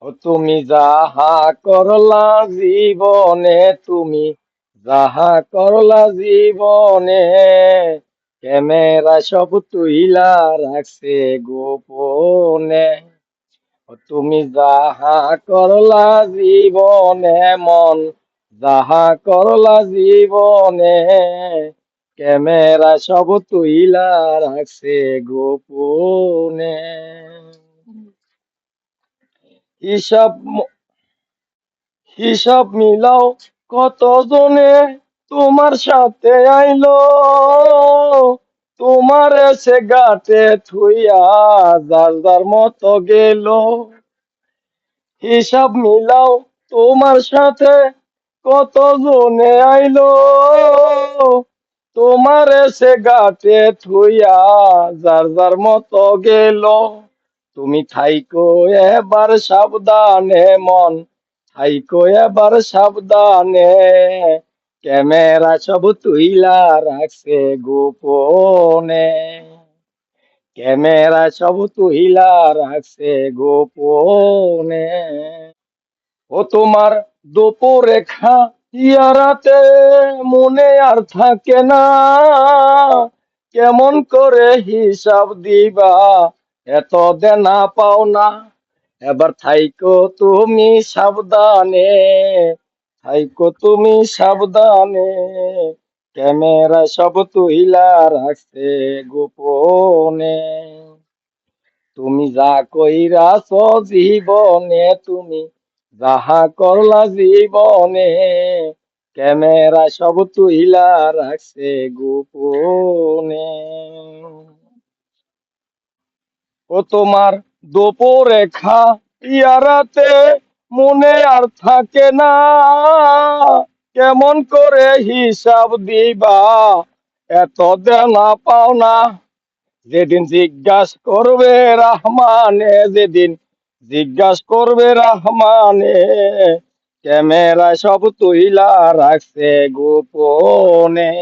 ও তুমি যাহা করলা জীবনে, তুমি যাহা করলা জীবনে, ক্যামেরা সব তুইলা রাখছে গোপনে। ও তুমি যাহা করলা জীবনে, মন যাহা করলা জীবনে, ক্যামেরা সব তুইলা রাখছে গোপনে। হিসাব হিসাব মিলাও কত জনে তোমার সাথে আইলো, তোমার এসে গাতে থুইয়া যার যার মতো গেল। হিসাব মিলাও তোমার সাথে কত জনে আইলো, তোমার এসে গাতে থুইয়া যার যার মতো গেল। তুমি থাইকো এবার সাবধানে মন, থাইকো এবার সাবধানে, ক্যামেরা সব তুইলা রাখছে গোপনে, ক্যামেরা সব তুইলা রাখছে গোপনে। ও তোমার দুপুরেখা ইয়ারাতে মনে আর থাকে না, কেমন করে হিসাব দিবা এত দেনা পাওনা। এবার থাইকো তুমি সাবধানে, থাইকো তুমি সাবধানে, ক্যামেরা সব তুইলা রাখছে গোপনে। তুমি যা কইরাছ জীবনে, তুমি যাহা করলা জীবনে, ক্যামেরা সব তুইলা রাখছে গোপনে। ও তোমার দুপুরেখা ইয়ারাতে মনে আর থাকে না, কেমন করে হিসাব দিবা এত দেনা পাওনা। যেদিন জিজ্ঞাসা করবে রহমানে, যেদিন জিজ্ঞাসা করবে রহমানে, ক্যামেরা সব তুইলা রাখছে গোপনে,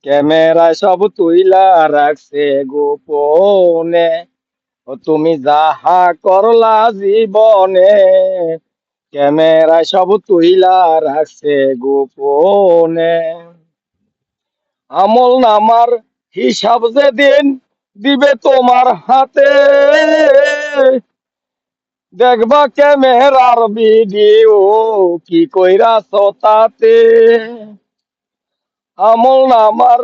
ক্যামেরা সব তুইলা রাখছে গোপনে। ও তুমি যাহা করলা জীবনে, ক্যামেরা সব তুইলা রাখছে গোপনে। আমল নামার হিসাব যেদিন দিবে তোমার হাতে, দেখবা ক্যামেরার ভিডিও কি কইরাছ তাতে। আমল নামার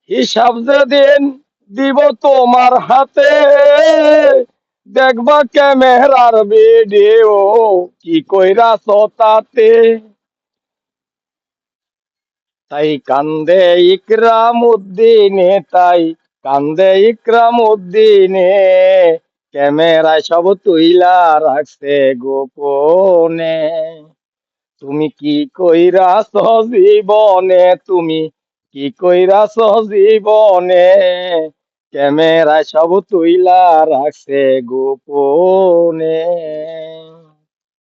হিসাব যেদিন দিব তোমার হাতে, দেখবা ক্যামেরার ভিডিও কি কইরাছ তাতে। তাই কান্দে ইকরাম উদ্দিনে, তাই কান্দে ইকরাম উদ্দিনে, ক্যামেরায় সব তুইলা রাখছে গোপনে। তুমি কি কইরাছ জীবনে, তুমি কি কইরাছ জীবনে, ক্যামেরায় সব তুইলা রাখছে গোপনে।